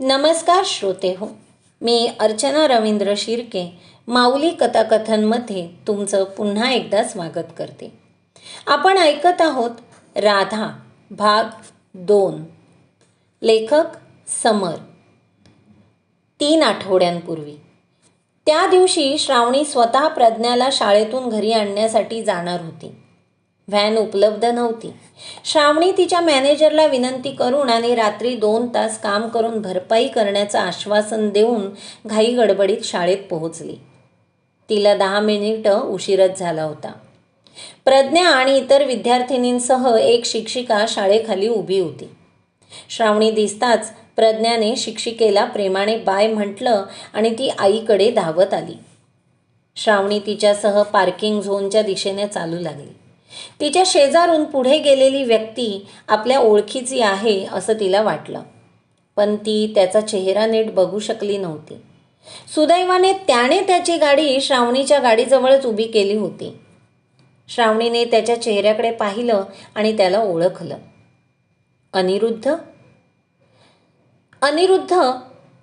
नमस्कार श्रोते हो, मी अर्चना रवींद्र शिर्के माऊली कथाकथनमध्ये तुमचं पुन्हा एकदा स्वागत करते. आपण ऐकत आहोत राधा भाग 2. लेखक समर. 3 आठवड्यांपूर्वी त्या दिवशी श्रावणी स्वतः प्रज्ञाला शाळेतून घरी आणण्यासाठी जाणार होती. व्हॅन उपलब्ध नव्हती. श्रावणी तिच्या मॅनेजरला विनंती करून आणि रात्री 2 तास काम करून भरपाई करण्याचं आश्वासन देऊन घाई गडबडीत शाळेत पोहोचली. तिला 10 मिनिटं उशीरच झाला होता. प्रज्ञा आणि इतर विद्यार्थिनींसह एक शिक्षिका शाळेखाली उभी होती. श्रावणी दिसताच प्रज्ञाने शिक्षिकेला प्रेमाने बाय म्हटलं आणि ती आईकडे धावत आली. श्रावणी तिच्यासह पार्किंग झोनच्या दिशेने चालू लागली. तिच्या शेजारून पुढे गेलेली व्यक्ती आपल्या ओळखीची आहे असं तिला वाटलं, पण ती त्याचा चेहरा नीट बघू शकली नव्हती. सुदैवाने त्याने त्याची गाडी श्रावणीच्या गाडीजवळच उभी केली होती. श्रावणीने त्याच्या चेहऱ्याकडे पाहिलं आणि त्याला ओळखलं. अनिरुद्ध अनिरुद्ध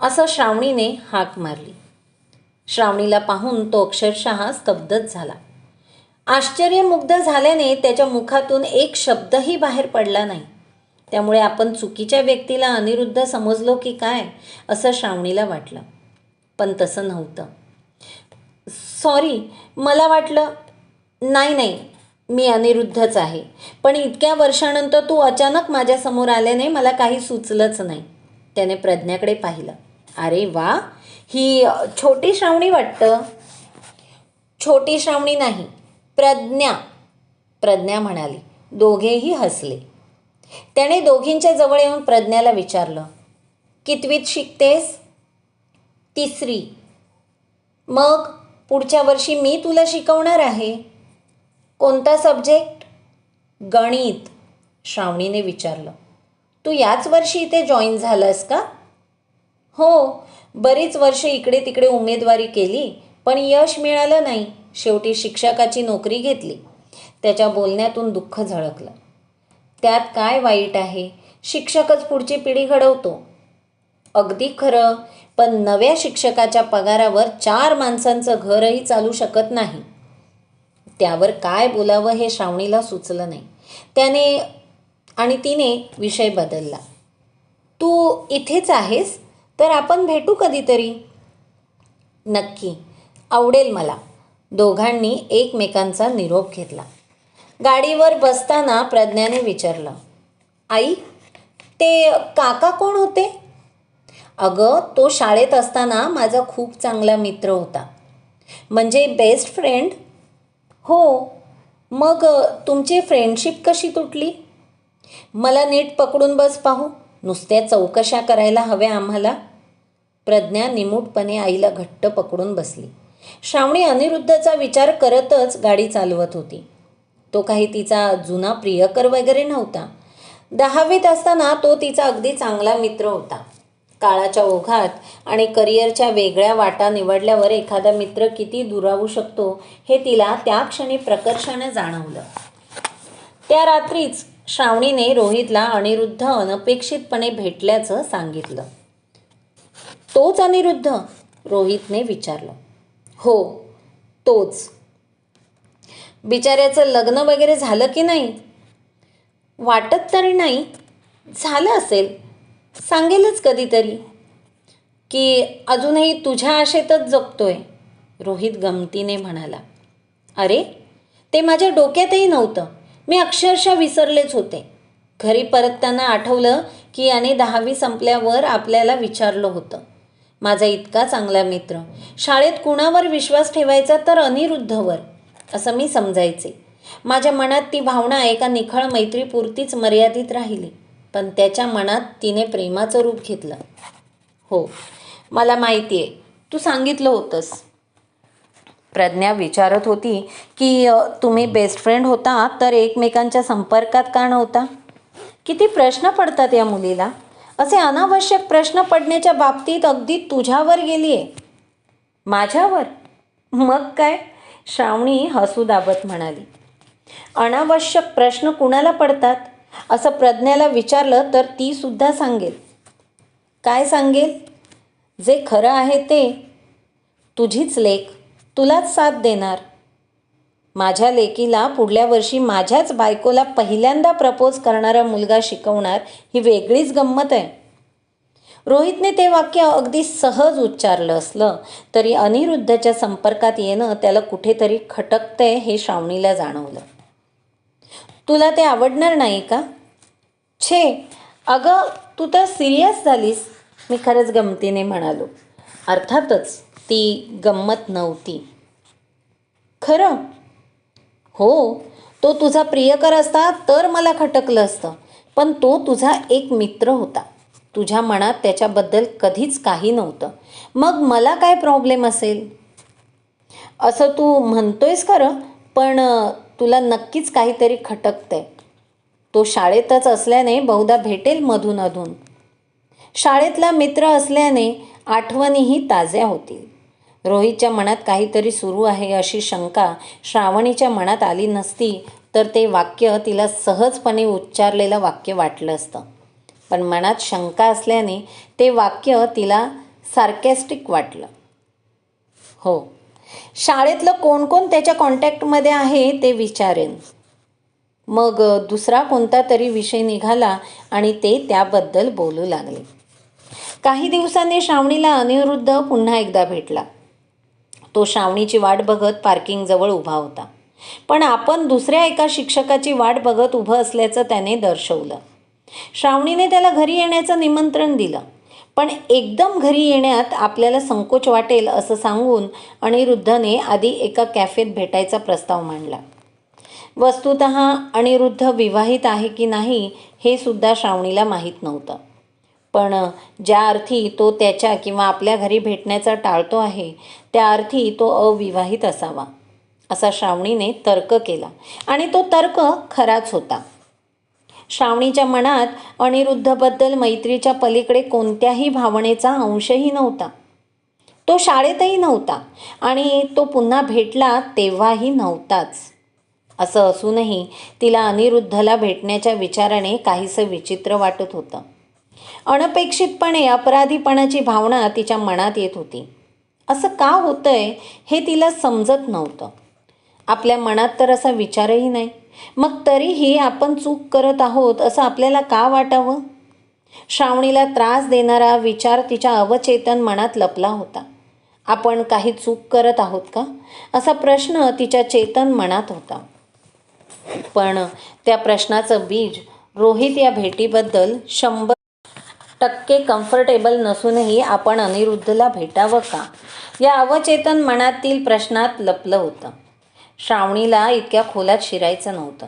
असं श्रावणीने हाक मारली. श्रावणीला पाहून तो अक्षरशः स्तब्धच झाला. आश्चर्यमुग्ध झाल्याने त्याच्या मुखातून एक शब्दही बाहेर पडला नाही. त्यामुळे आपण चुकीच्या व्यक्तीला अनिरुद्ध समजलो की काय असं श्रावणीला वाटलं, पण तसं नव्हतं. सॉरी, मला वाटलं. नाही, मी अनिरुद्धच आहे, पण इतक्या वर्षानंतर तू अचानक माझ्यासमोर आल्याने मला काही सुचलंच नाही. त्याने प्रज्ञाकडे पाहिलं. अरे वा, ही छोटी श्रावणी वाटतं. छोटी श्रावणी नाही, प्रज्ञा म्हणाली. दोघेही हसले. त्याने दोघींच्या जवळ येऊन प्रज्ञाला विचारलं, कितवीत शिकतेस? 3री. मग पुढच्या वर्षी मी तुला शिकवणार आहे. कोणता सब्जेक्ट? गणित. श्रावणीने विचारलं. तू याच वर्षी इथे जॉईन झालास का? हो, बरीच वर्ष इकडे तिकडे उमेदवारी केली, पण यश मिळालं नाही. शेवटी शिक्षकाची नोकरी घेतली. त्याच्या बोलण्यातून दुःख झळकलं. त्यात काय वाईट आहे? शिक्षकच पुढची पिढी घडवतो. अगदी खरं, पण नव्या शिक्षकाच्या पगारावर 4 माणसांचं घरही चालू शकत नाही. त्यावर काय बोलावं हे श्रावणीला सुचलं नाही. तिने विषय बदलला. तू इथेच आहेस तर आपण भेटू कधीतरी. नक्की, आवडेल मला. दोघांनी एकमेकांचा निरोप घेतला. गाडीवर बसताना प्रज्ञाने विचारलं, आई, ते काका कोण होते? अगं, तो शाळेत असताना माझा खूप चांगला मित्र होता. म्हणजे बेस्ट फ्रेंड? हो. मग तुमची फ्रेंडशिप कशी तुटली? मला नीट पकडून बस पाहू. नुसत्या चौकशा करायला हव्या आम्हाला. प्रज्ञा निमूटपणे आईला घट्ट पकडून बसली. श्रावणी अनिरुद्धचा विचार करतच गाडी चालवत होती. तो काही तिचा जुना प्रियकर वगैरे नव्हता. 10वीत असताना तो तिचा अगदी चांगला मित्र होता. काळाच्या ओघात आणि करिअरच्या वेगळ्या वाटा निवडल्यावर एखादा मित्र किती दुरावू शकतो हे तिला त्या क्षणी प्रकर्षाने जाणवलं. त्या रात्रीच श्रावणीने रोहितला अनिरुद्ध अनपेक्षितपणे भेटल्याचं सांगितलं. तोच अनिरुद्ध? रोहितने विचारलं. हो, तोच. बिचाऱ्याचं लग्न वगैरे झालं की नाही? वाटत तरी नाही. झालं असेल, सांगेलच कधीतरी. की अजूनही तुझ्या आशेतच जगतोय? रोहित गमतीने म्हणाला. अरे, ते माझ्या डोक्यातही नव्हतं. मी अक्षरशः विसरलेच होते. घरी परतताना आठवलं की याने 10वी संपल्यावर आपल्याला विचारलं होतं. माझा इतका चांगला मित्र, शाळेत कुणावर विश्वास ठेवायचा तर अनिरुद्धवर, असं मी समजायचे. माझ्या मनात ती भावना एका निखळ मैत्रीपुरतीच मर्यादित राहिली, पण त्याच्या मनात तिने प्रेमाचं रूप घेतलं. हो, मला माहिती आहे, तू सांगितलं होतंस. प्रज्ञा विचारत होती की तुम्ही बेस्ट फ्रेंड होता तर एकमेकांच्या संपर्कात का नव्हता? किती प्रश्न पडतात या मुलीला. असे अनावश्यक प्रश्न पडण्याच्या बाबतीत अगदी तुझ्यावर गेली आहे. माझ्यावर? मग काय? श्रावणी हसू दाबत म्हणाली. अनावश्यक प्रश्न कुणाला पडतात असं प्रज्ञाला विचारलं तर ती सुद्धा सांगेल. काय सांगेल? जे खरं आहे ते. तुझीच लेक, तुलाच साथ देणार. माझ्या लेकीला पुढल्या वर्षी माझ्याच बायकोला पहिल्यांदा प्रपोज करणारा मुलगा शिकवणार, ही वेगळीच गंमत आहे. रोहितने ते वाक्य अगदी सहज उच्चारलं असलं तरी अनिरुद्धच्या संपर्कात येणं त्याला कुठेतरी खटकतंय हे श्रावणीला जाणवलं. तुला ते आवडणार नाही का? छे, अगं तू तर सिरियस झालीस, मी खरंच गमतीने म्हणालो. अर्थातच ती गंमत नव्हती. खरं? हो, तो तुझा प्रियकर असता तर मला खटकलं असतं, पण तो तुझा एक मित्र होता. तुझ्या मनात त्याच्याबद्दल कधीच काही नव्हतं. मग मला काय प्रॉब्लेम असेल? असं तू म्हणतोयस खरं, पण तुला नक्कीच काहीतरी खटकतंय. तो शाळेतच असल्याने बहुधा भेटेल मधून अधून. शाळेतला मित्र असल्याने आठवणीही ताज्या होतील. रोहितच्या मनात काहीतरी सुरू आहे अशी शंका श्रावणीच्या मनात आली नसती तर ते वाक्य तिला सहजपणे उच्चारलेलं वाक्य वाटलं असतं. पण मनात शंका असल्याने ते वाक्य तिला सार्कॅस्टिक वाटलं. हो, शाळेतलं कोण कोण त्याच्या कॉन्टॅक्टमध्ये आहे ते विचारेन. मग दुसरा कोणता तरी विषय निघाला आणि ते त्याबद्दल बोलू लागले. काही दिवसांनी श्रावणीला अनिरुद्ध पुन्हा एकदा भेटला. तो श्रावणीची वाट बघत पार्किंगजवळ उभा होता. पण आपण दुसऱ्या एका शिक्षकाची वाट बघत उभं असल्याचं त्याने दर्शवलं. श्रावणीने त्याला घरी येण्याचं निमंत्रण दिलं, पण एकदम घरी येण्यात आपल्याला संकोच वाटेल असं सांगून अनिरुद्धने आधी एका कॅफेत भेटायचा प्रस्ताव मांडला. वस्तुतः अनिरुद्ध विवाहित आहे की नाही हे सुद्धा श्रावणीला माहीत नव्हतं. पण ज्या अर्थी तो त्याच्या किंवा आपल्या घरी भेटण्याचा टाळतो आहे त्या अर्थी तो अविवाहित असावा असा श्रावणीने तर्क केला आणि तो तर्क खराच होता. श्रावणीच्या मनात अनिरुद्धबद्दल मैत्रीच्या पलीकडे कोणत्याही भावनेचा अंशही नव्हता. तो शाळेतही नव्हता आणि तो पुन्हा भेटला तेव्हाही नव्हताच. असं असूनही तिला अनिरुद्धला भेटण्याच्या विचाराने काहीसं विचित्र वाटत होतं. अनपेक्षितपणे अपराधीपणाची भावना तिच्या मनात येत होती. असं का होतंय हे तिला समजत नव्हतं. आपल्या मनात तर असा विचारही नाही, मग तरीही आपण चूक करत आहोत असं आपल्याला का वाटावं? श्रावणीला त्रास देणारा विचार तिच्या अवचेतन मनात लपला होता. आपण काही चूक करत आहोत का असा प्रश्न तिच्या चेतन मनात होता. पण त्या प्रश्नाचं बीज रोहित या भेटीबद्दल 100% कम्फर्टेबल नसूनही आपण अनिरुद्धला भेटावं का या अवचेतन मनातील प्रश्नात लपलं होतं. श्रावणीला इतक्या खोलात शिरायचं नव्हतं,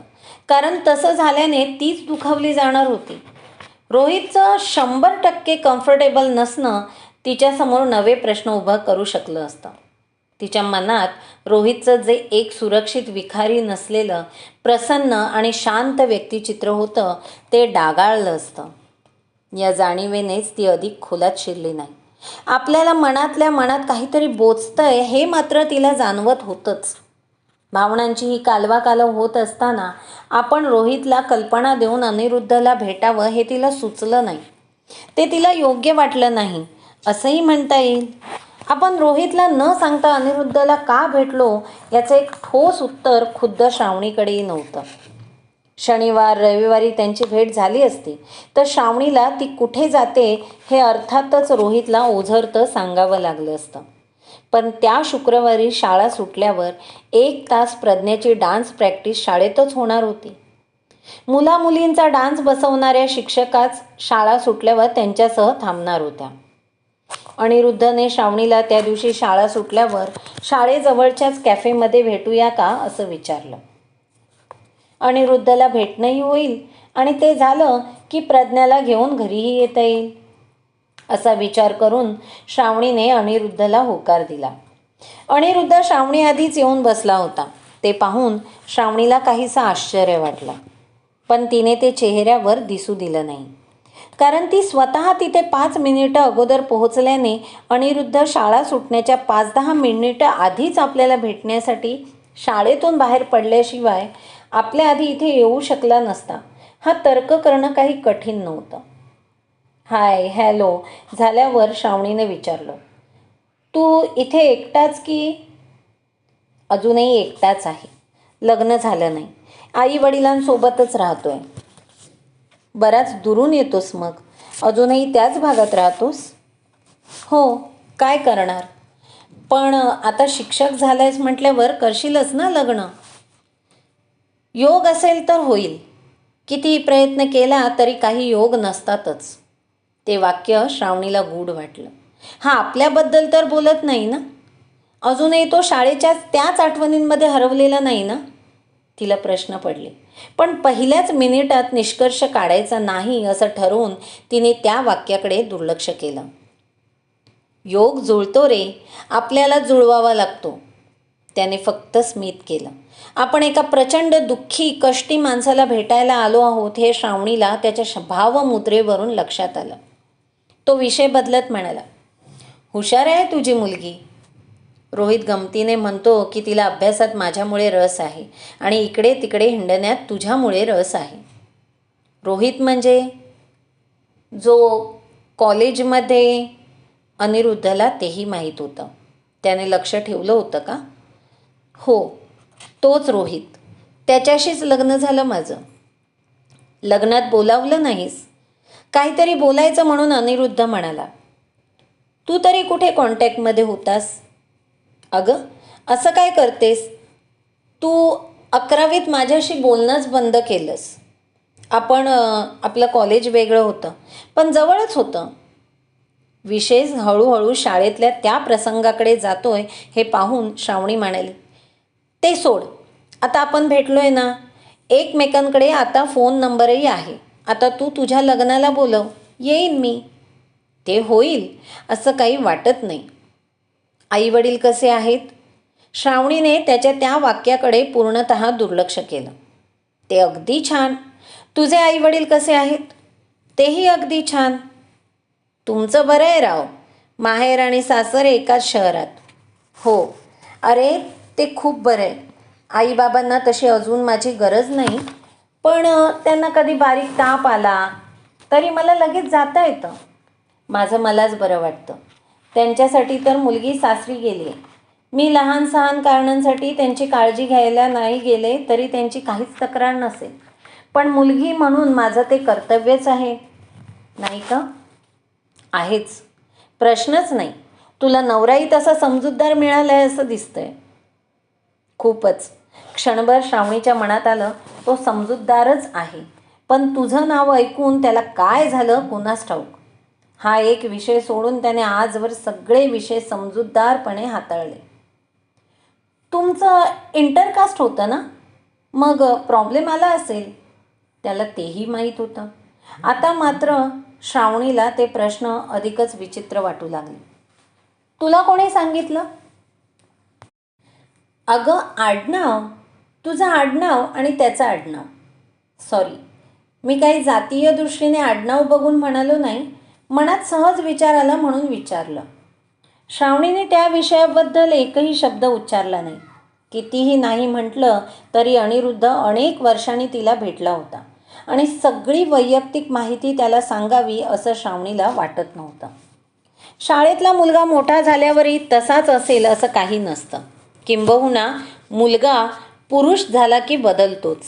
कारण तसं झाल्याने तीच दुखावली जाणार होती. रोहितचं 100% कम्फर्टेबल नसणं तिच्यासमोर नवे प्रश्न उभा करू शकलं असतं. तिच्या मनात रोहितचं जे एक सुरक्षित, विखारी नसलेलं, प्रसन्न आणि शांत व्यक्तिचित्र होतं ते डागाळलं असतं. या जाणीवेनेच ती अधिक खोलात शिरली नाही. आपल्याला मनातल्या मनात काहीतरी बोचतंय हे मात्र तिला जाणवत होतंच. भावनांची ही कालवाकालव होत असताना आपण रोहितला कल्पना देऊन अनिरुद्धला भेटावं हे तिला सुचलं नाही. ते तिला योग्य वाटलं नाही असंही म्हणता येईल. आपण रोहितला न सांगता अनिरुद्धला का भेटलो याचं एक ठोस उत्तर खुद्द श्रावणीकडेही नव्हतं. शनिवार रविवारी त्यांची भेट झाली असती तर श्रावणीला ती कुठे जाते हे अर्थातच रोहितला ओझरतं सांगावं लागलं असतं. पण त्या शुक्रवारी शाळा सुटल्यावर 1 तास प्रज्ञेची डान्स प्रॅक्टिस शाळेतच होणार होती. मुलामुलींचा डान्स बसवणाऱ्या शिक्षकाच शाळा सुटल्यावर त्यांच्यासह थांबणार होत्या. अनिरुद्धने श्रावणीला त्या दिवशी शाळा सुटल्यावर शाळेजवळच्याच कॅफेमध्ये भेटूया का असं विचारलं. अनिरुद्धला भेटणंही होईल आणि ते झालं की प्रज्ञाला घेऊन घरीही येता येईल असा विचार करून श्रावणीने अनिरुद्धला होकार दिला. अनिरुद्ध श्रावणी आधीच येऊन बसला होता. ते पाहून श्रावणीला काहीसं आश्चर्य वाटलं, पण तिने ते चेहऱ्यावर दिसू दिलं नाही, कारण ती स्वतः तिथे 5 मिनिटं अगोदर पोहोचल्याने अनिरुद्ध शाळा सुटण्याच्या 5-10 मिनिटं आधीच आपल्याला भेटण्यासाठी शाळेतून बाहेर पडल्याशिवाय आपल्या आधी इथे येऊ शकला नसता हा तर्क करणं काही कठीण नव्हतं. हाय हॅलो झाल्यावर श्रावणीने विचारलं, तू इथे एकटाच की? अजूनही एकटाच आहे. लग्न झालं नाही. आई वडिलांसोबतच राहतोय. बराच दुरून येतोस मग? अजूनही त्याच भागात राहतोस? हो, काय करणार? पण आता शिक्षक झालायस म्हटल्यावर करशीलच ना लग्न? योग असेल तर होईल. कितीही प्रयत्न केला तरी काही योग नसतातच. ते वाक्य श्रावणीला गूढ वाटलं. हा आपल्याबद्दल तर बोलत नाही ना? अजूनही तो शाळेच्या त्याच आठवणींमध्ये हरवलेला नाही ना? तिला प्रश्न पडले. पण पहिल्याच मिनिटात निष्कर्ष काढायचा नाही असं ठरवून तिने त्या वाक्याकडे दुर्लक्ष केलं. योग जुळतो रे, आपल्याला जुळवावा लागतो. त्याने फक्त स्मित केलं. आपण एका प्रचंड दुःखी कष्टी माणसाला भेटायला आलो आहोत हे श्रावणीला त्याच्या भावमुद्रेवरून लक्षात आलं. तो विषय बदलत म्हणाला, हुशार आहे तुझी मुलगी. रोहित गमतीने म्हणतो की तिला अभ्यासात माझ्यामुळे रस आहे आणि इकडे तिकडे हिंडण्यात तुझ्यामुळे रस आहे. रोहित म्हणजे जो कॉलेजमध्ये अनिरुद्धला तेही माहीत होतं. त्याने लक्ष ठेवलं होतं का? हो, तोच रोहित. त्याच्याशीच लग्न झालं माझं. लग्नात बोलावलं नाहीस? काहीतरी बोलायचं म्हणून अनिरुद्ध म्हणाला. तू तरी कुठे कॉन्टॅक्टमध्ये होतास? अगं, असं काय करतेस? तू 11वीत माझ्याशी बोलणंच बंद केलंस. आपलं कॉलेज वेगळं होतं, पण जवळच होतं. विषय हळूहळू शाळेतल्या त्या प्रसंगाकडे जातोय हे पाहून श्रावणी म्हणाली, ते सोड. आता आपण भेटलोय ना, एकमेकांकडे आता फोन नंबरही आहे. आता तू तुझ्या लग्नाला बोलव, येईन मी. ते होईल असं काही वाटत नाही. आईवडील कसे आहेत? श्रावणीने त्याच्या त्या वाक्याकडे पूर्णतः दुर्लक्ष केलं. ते अगदी छान. तुझे आईवडील कसे आहेत? तेही अगदी छान. तुमचं बरं आहे राव. माहेर आणि सासर एकाच शहरात. हो, अरे ते खूप बरं आहे. आईबाबांना तशी अजून माझी गरज नाही, पण त्यांना कधी बारीक ताप आला तरी मला लगेच जाता येतं. माझं मलाच बरं वाटतं. त्यांच्यासाठी तर मुलगी सासरी गेली आहे. मी लहान सहान कारणांसाठी त्यांची काळजी घ्यायला नाही गेले तरी त्यांची काहीच तक्रार नसेल. पण मुलगी म्हणून माझं ते कर्तव्यच आहे, नाही का? आहेच, प्रश्नच नाही. तुला नवराही तसा समजूतदार मिळाला आहे असं दिसतंय. खूपच. क्षणभर श्रावणीच्या मनात आलं, तो समजूतदारच आहे. पण तुझं नाव ऐकून त्याला काय झालं कुणास ठाऊक. हा एक विषय सोडून त्याने आजवर सगळे विषय समजूतदारपणे हाताळले. तुमचं इंटरकास्ट होतं ना, मग प्रॉब्लेम आला असेल. त्याला तेही माहीत होतं. आता मात्र श्रावणीला ते प्रश्न अधिकच विचित्र वाटू लागले. तुला कोणी सांगितलं? अगं आडनाव, तुझं आडनाव आणि त्याचं आडनाव. सॉरी, मी काही जातीय दृष्टीने आडनाव बघून म्हणालो नाही. मनात सहज विचार आला म्हणून विचारलं. श्रावणीने त्या विषयाबद्दल एकही शब्द उच्चारला नाही. कितीही नाही म्हटलं तरी अनिरुद्ध अनेक वर्षांनी तिला भेटला होता आणि सगळी वैयक्तिक माहिती त्याला सांगावी असं श्रावणीला वाटत नव्हतं. शाळेतला मुलगा मोठा झाल्यावरही तसाच असेल असं काही नसतं. किंबहुना मुलगा पुरुष झाला की बदलतोच.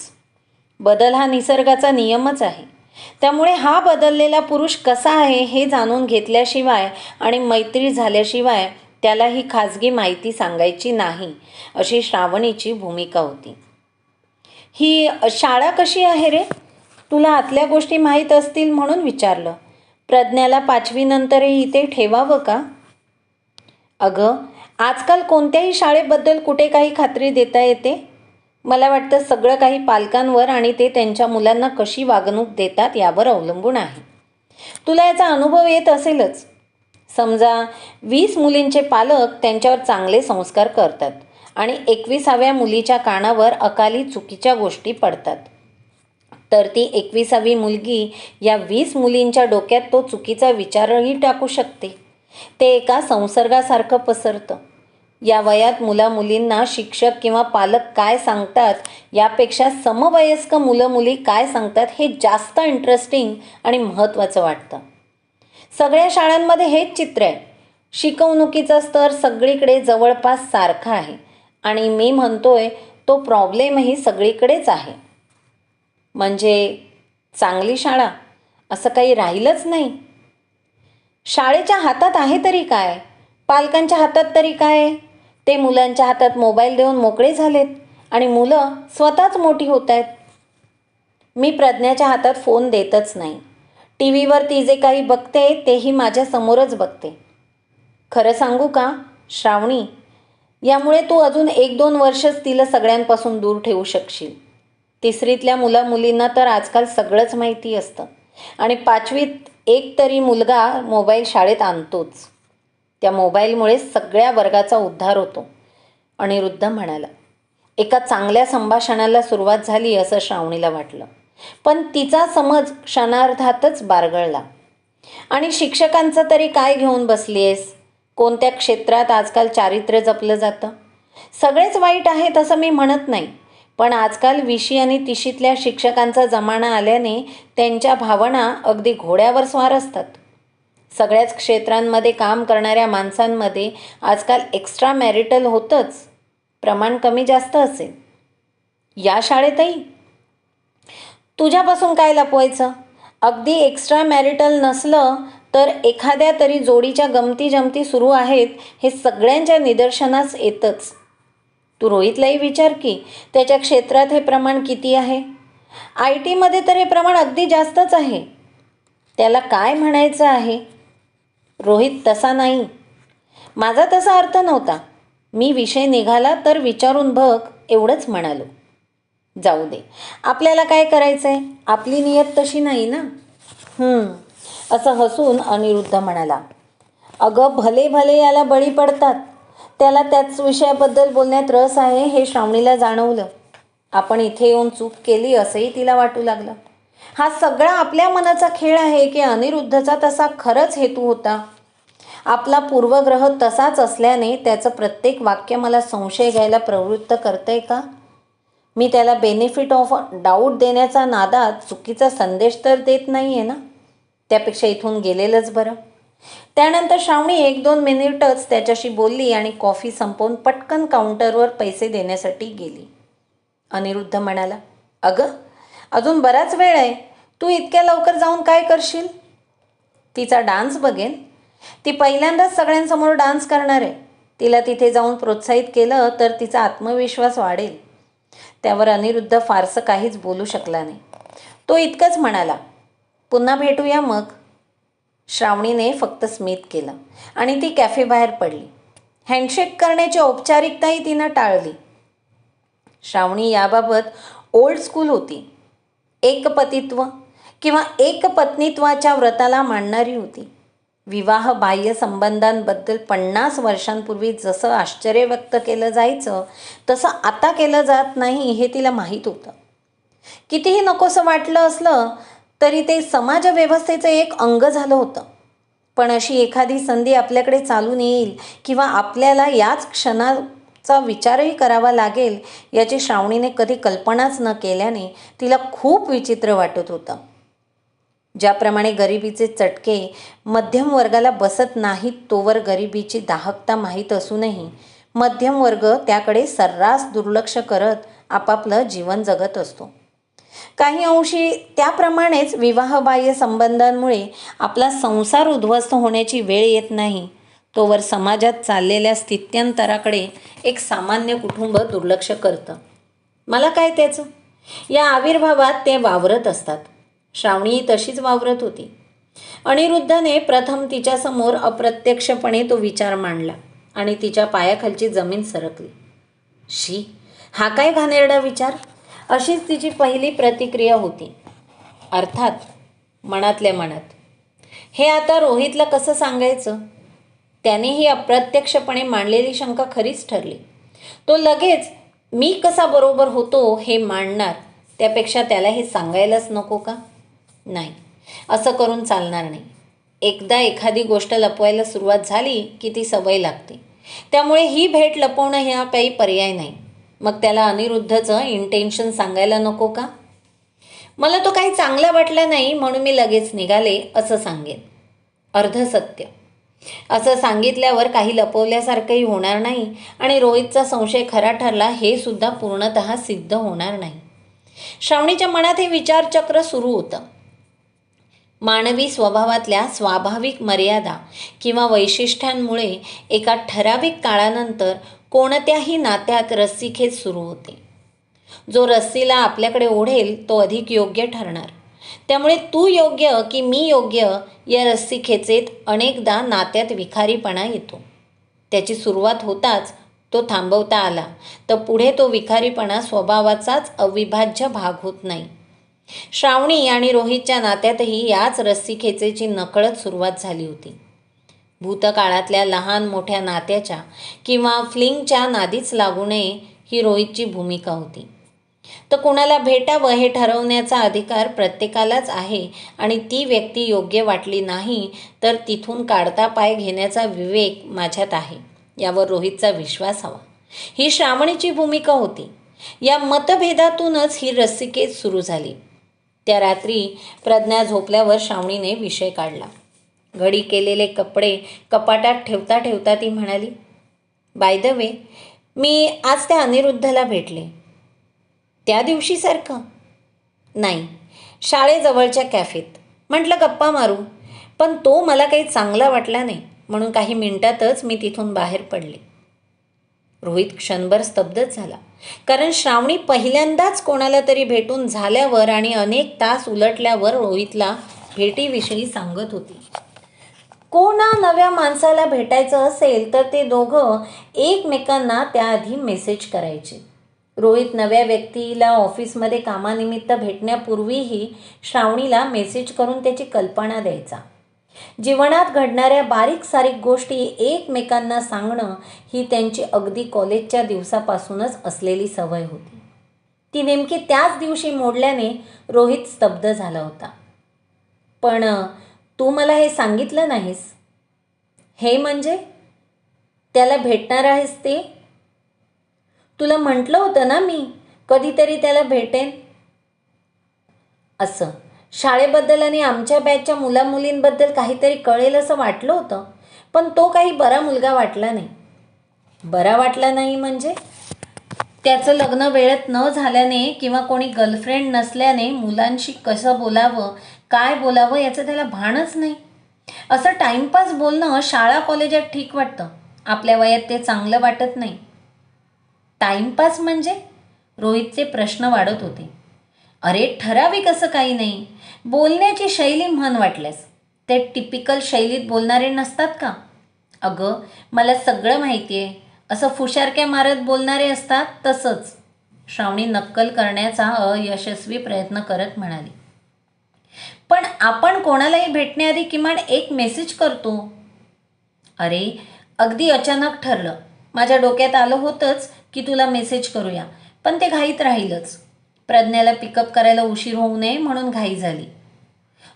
बदल हा निसर्गाचा नियमच आहे. त्यामुळे हा बदललेला पुरुष कसा आहे हे जाणून घेतल्याशिवाय आणि मैत्री झाल्याशिवाय त्याला ही खाजगी माहिती सांगायची नाही अशी श्रावणीची भूमिका होती. ही शाळा कशी आहे रे? तुला आतल्या गोष्टी माहीत असतील म्हणून विचारलं. प्रज्ञाला 5वी नंतरही इथे ठेवावं का? अगं, आजकाल कोणत्याही शाळेबद्दल कुठे काही खात्री देता येते? मला वाटतं सगळं काही पालकांवर आणि ते त्यांच्या मुलांना कशी वागणूक देतात यावर अवलंबून आहे. तुला याचा अनुभव येत असेलच. समजा 20 मुलींचे पालक त्यांच्यावर चांगले संस्कार करतात आणि 21व्या मुलीच्या कानावर अकाली चुकीच्या गोष्टी पडतात. तर ती 21वी मुलगी या 20 मुलींच्या डोक्यात तो चुकीचा विचारही टाकू शकते. ते एका संसर्गासारखं पसरतं. या वयात मुला-मुलींना शिक्षक किंवा पालक काय सांगतात यापेक्षा समवयस्क मुलं-मुली काय सांगतात हे जास्त इंटरेस्टिंग आणि महत्त्वाचं वाटतं. सगळ्या शाळांमध्ये हेच चित्र आहे. शिकवणुकीचा स्तर सगळीकडे जवळपास सारखा आहे आणि मी म्हणतोय तो प्रॉब्लेमही सगळीकडेच आहे. म्हणजे चांगली शाळा असं काही राहिलंच नाही. शाळेच्या हातात आहे तरी काय, पालकांच्या हातात तरी काय? ते मुलांच्या हातात मोबाईल देऊन मोकळे झालेत आणि मुलं स्वतःच मोठी होत आहेत. मी प्रज्ञाच्या हातात फोन देतच नाही. टी व्हीवर ती जे काही बघते तेही माझ्या समोरच बघते. खरं सांगू का श्रावणी, यामुळे तू अजून 1-2 वर्षच तिला सगळ्यांपासून दूर ठेवू शकशील. 3रीतल्या मुलींना तर आजकाल सगळंच माहिती असतं आणि 5वीत एक तरी मुलगा मोबाईल शाळेत आणतोच. त्या मोबाईलमुळे सगळ्या वर्गाचा उद्धार होतो. अनिरुद्ध म्हणाला. एका चांगल्या संभाषणाला सुरुवात झाली असं श्रावणीला वाटलं, पण तिचा समज क्षणार्धातच बारगळला. आणि शिक्षकांचं तरी काय घेऊन बसलीयस? कोणत्या क्षेत्रात आजकाल चारित्र्य जपलं जातं? सगळेच वाईट आहेत असं मी म्हणत नाही, पण आजकाल 20शी आणि 30शीतल्या शिक्षकांचा जमाना आल्याने त्यांच्या भावना अगदी घोड्यावर स्वार असतात. सगळ्याच क्षेत्रांमध्ये काम करणाऱ्या माणसांमध्ये आजकाल एक्स्ट्रा मॅरिटल होतंच. प्रमाण कमी जास्त असेल. या शाळेतही तुझ्यापासून काय लपवायचं? अगदी एक्स्ट्रा मॅरिटल नसलं तर एखाद्या तरी जोडीच्या गमती जमती सुरू आहेत हे सगळ्यांच्या निदर्शनास येतंच. तू रोहितलाही विचार की त्याच्या क्षेत्रात हे प्रमाण किती आहे. IT मध्ये तर हे प्रमाण अगदी जास्तच आहे. त्याला काय म्हणायचं आहे? रोहित तसा नाही. माझा तसा अर्थ नव्हता. मी विषय निघाला तर विचारून बघ एवढंच म्हणालो. जाऊ दे, आपल्याला काय करायचं आहे? आपली नियत तशी नाही ना. असं हसून अनिरुद्ध म्हणाला. अगं भले भले याला बळी पडतात. त्याला त्याच विषयाबद्दल बोलण्यात रस आहे हे श्रावणीला जाणवलं. आपण इथे येऊन चूक केली असंही तिला वाटू लागलं. हा सगळा आपल्या मनाचा खेळ आहे की अनिरुद्धचा तसा खरंच हेतू होता? आपला पूर्वग्रह तसाच असल्याने त्याचं प्रत्येक वाक्य मला संशय घ्यायला प्रवृत्त करतंय का? मी त्याला बेनिफिट ऑफ डाऊट देण्याचा नादात चुकीचा संदेश तर देत नाही आहे ना. त्यापेक्षा इथून गेलेलंच बरं. त्यानंतर श्रावणी 1-2 मिनिटच त्याच्याशी बोलली आणि कॉफी संपवून पटकन काउंटरवर पैसे देण्यासाठी गेली. अनिरुद्ध म्हणाला, अगं अजून बराच वेळ आहे. तू इतक्या लवकर जाऊन काय करशील? तिचा डान्स बघेन. ती पहिल्यांदाच सगळ्यांसमोर डान्स करणार आहे. तिला तिथे जाऊन प्रोत्साहित केलं तर तिचा आत्मविश्वास वाढेल. त्यावर अनिरुद्ध फारसं काहीच बोलू शकला नाही. तो इतकंच म्हणाला, पुन्हा भेटूया मग. श्रावणीने फक्त स्मित केलं आणि ती कॅफेबाहेर पडली. हँडशेक करण्याची औपचारिकताही तिनं टाळली. श्रावणी याबाबत ओल्ड स्कूल होती. एकपतित्व किंवा एकपत्नीत्वाच्या व्रताला मानणारी होती. विवाह बाह्य संबंधांबद्दल 50 वर्षांपूर्वी जसं आश्चर्य व्यक्त केलं जायचं तसं आता केलं जात नाही हे तिला माहीत होतं. कितीही नकोसं वाटलं असलं तरी ते समाजव्यवस्थेचं एक अंग झालं होतं. पण अशी एखादी संधी आपल्याकडे चालून येईल किंवा आपल्याला याच क्षणाचा विचारही करावा लागेल याची श्रावणीने कधी कल्पनाच न केल्याने तिला खूप विचित्र वाटत होतं. ज्याप्रमाणे गरिबीचे चटके मध्यम वर्गाला बसत नाहीत तोवर गरिबीची दाहकता माहीत असूनही मध्यम वर्ग त्याकडे सर्रास दुर्लक्ष करत आपापलं जीवन जगत असतो. काही अंशी त्याप्रमाणेच विवाहबाह्य संबंधांमुळे आपला संसार उद्ध्वस्त होण्याची वेळ येत नाही तोवर समाजात चाललेल्या स्थित्यंतराकडे एक सामान्य कुटुंब दुर्लक्ष करतं. मला काय त्याचं? या आविर्भावात ते वावरत असतात. श्रावणी तशीच वावरत होती. अनिरुद्धने प्रथम तिच्यासमोर अप्रत्यक्षपणे तो विचार मांडला आणि तिच्या पायाखालची जमीन सरकली. शी, हा काय घाणेरडा विचार? अशीच तिची पहिली प्रतिक्रिया होती. अर्थात मनातल्या मनात. हे आता रोहितला कसं सांगायचं? त्याने ही अप्रत्यक्षपणे मांडलेली शंका खरीच ठरली. तो लगेच मी कसा बरोबर होतो हे मांडणार. त्यापेक्षा त्याला हे सांगायलाच नको का? नाही, असं करून चालणार नाही. एकदा एखादी गोष्ट लपवायला सुरुवात झाली की ती सवय लागते. त्यामुळे ही भेट लपवणं ह्या काही पर्याय नाही. मग त्याला अनिरुद्धचं इंटेन्शन सांगायला नको का? मला तो काही चांगला वाटला नाही म्हणून मी लगेच निघाले असं सांगेन. अर्धसत्य असं सांगितल्यावर काही लपवल्यासारखंही होणार नाही आणि रोहितचा संशय खरा ठरला हे सुद्धा पूर्णतः सिद्ध होणार नाही. श्रावणीच्या मनात हे विचारचक्र सुरू होतं. मानवी स्वभावातल्या स्वाभाविक मर्यादा किंवा वैशिष्ट्यांमुळे एका ठराविक काळानंतर कोणत्याही नात्यात रस्सीखेच सुरू होते. जो रस्सीला आपल्याकडे ओढेल तो अधिक योग्य ठरणार. त्यामुळे तू योग्य की मी योग्य या रस्सीखेचेत अनेकदा नात्यात विखारीपणा येतो. त्याची सुरुवात होताच तो थांबवता आला तर पुढे तो विखारीपणा स्वभावाचाच अविभाज्य भाग होत नाही. श्रावणी आणि रोहितच्या नात्यातही याच रस्सीखेचेची नकळत सुरुवात झाली होती. भूतकाळातल्या लहान मोठ्या नात्याच्या किंवा फ्लिंगच्या नादीच लागू नये ही रोहितची भूमिका होती. तर कोणाला भेटावं हे ठरवण्याचा अधिकार प्रत्येकालाच आहे आणि ती व्यक्ती योग्य वाटली नाही तर तिथून काढता पाय घेण्याचा विवेक माझ्यात आहे यावर रोहितचा विश्वास हवा. ही श्रावणीची भूमिका होती. या मतभेदातूनच ही रस्सीखेच सुरू झाली. त्या रात्री प्रज्ञा झोपल्यावर श्रावणीने विषय काढला. घडी केलेले कपडे कपाटात ठेवता ठेवता ती म्हणाली, बाय द वे मी आज त्या अनिरुद्धला भेटले. त्या दिवशीसारखं? नाही, शाळेजवळच्या कॅफेत. म्हटलं गप्पा मारू, पण तो मला काही चांगला वाटला नाही म्हणून काही मिनिटातच मी तिथून बाहेर पडले. रोहित क्षणभर स्तब्धच झाला. कारण श्रावणी पहिल्यांदाच कोणाला तरी भेटून झाल्यावर आणि अनेक तास उलटल्यावर रोहितला भेटीविषयी सांगत होती. कोणा नव्या माणसाला भेटायचं असेल तर ते दोघं एकमेकांना त्याआधी मेसेज करायचे. रोहित नव्या व्यक्तीला ऑफिसमध्ये कामानिमित्त भेटण्यापूर्वीही श्रावणीला मेसेज करून त्याची कल्पना द्यायचा. जीवनात घडणाऱ्या बारीक सारीक गोष्टी एकमेकांना सांगणं ही त्यांची अगदी कॉलेजच्या दिवसापासूनच असलेली सवय होती. ती नेमकी त्याच दिवशी मोडल्याने रोहित स्तब्ध झाला होता. पण तू मला हे सांगितलं नाहीस. हे म्हणजे त्याला भेटणार आहेस ते? तुला म्हटलं होतं ना मी कधीतरी त्याला भेटेन. असं शाळेबद्दल आणि आमच्या बॅचच्या मुलामुलींबद्दल काहीतरी कळेल असं वाटलं होतं, पण तो काही बरा मुलगा वाटला नाही. बरा वाटला नाही म्हणजे? त्याचं लग्न वेळेत न झाल्याने किंवा कोणी गर्लफ्रेंड नसल्याने मुलांशी कसं बोलावं काय बोलावं याचं त्याला भानच नाही. असं टाईमपास बोलणं शाळा कॉलेजात ठीक वाटतं, आपल्या वयात ते चांगलं वाटत नाही. टाईमपास म्हणजे? रोहितचे प्रश्न वाढत होते. अरे ठराविक असं काही नाही. बोलण्याची शैली म्हण वाटल्यास. ते टिपिकल शैलीत बोलणारे नसतात का? अगं मला सगळं माहिती आहे असं फुशारक्या मारत बोलणारे असतात तसंच. श्रावणी नक्कल करण्याचा अयशस्वी प्रयत्न करत म्हणाली. पण आपण कोणालाही भेटण्याआधी किमान एक मेसेज करतो. अरे अगदी अचानक ठरलं. माझ्या डोक्यात आलं होतंच की तुला मेसेज करूया, पण ते घाईत राहीलच. प्रज्ञाला पिकअप करायला उशीर होऊ नये म्हणून घाई झाली.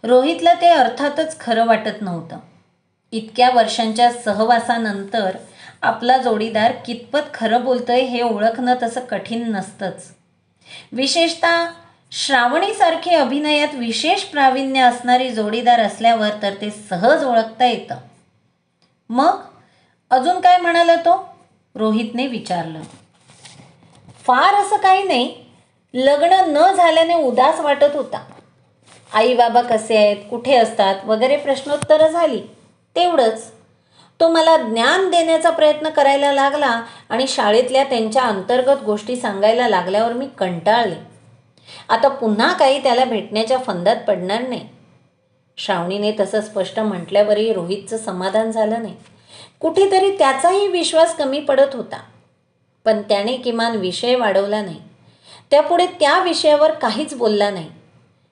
रोहितला ते अर्थातच खरं वाटत नव्हतं. इतक्या वर्षांच्या सहवासानंतर आपला जोडीदार कितपत खरं बोलतोय हे ओळखणं तसं कठीण नसतंच. विशेषतः श्रावणीसारखे अभिनयात विशेष प्रावीण्य असणारी जोडीदार असल्यावर तर ते सहज ओळखता येतं. मग अजून काय म्हणाला तो? रोहितने विचारलं. फार असं काही नाही. लग्न न झाल्याने उदास वाटत होता. आई बाबा कसे आहेत, कुठे असतात वगैरे प्रश्नोत्तरं झाली, तेवढंच. तो मला ज्ञान देण्याचा प्रयत्न करायला लागला आणि शाळेतल्या त्यांच्या अंतर्गत गोष्टी सांगायला लागल्यावर मी कंटाळले. आता पुन्हा काही त्याला भेटण्याच्या फंदात पडणार नाही. श्रावणीने तसं स्पष्ट म्हटल्यावरही रोहितचं समाधान झालं नाही. कुठेतरी त्याचाही विश्वास कमी पडत होता. पण त्याने किमान विषय वाढवला नाही. त्यापुढे त्या विषयावर काहीच बोलला नाही.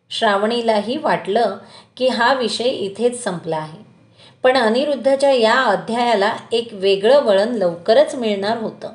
श्रावणीलाही वाटलं की हा विषय इथेच संपला आहे. पण अनिरुद्धच्या या अध्यायाला एक वेगळं वळण लवकरच मिळणार होतं.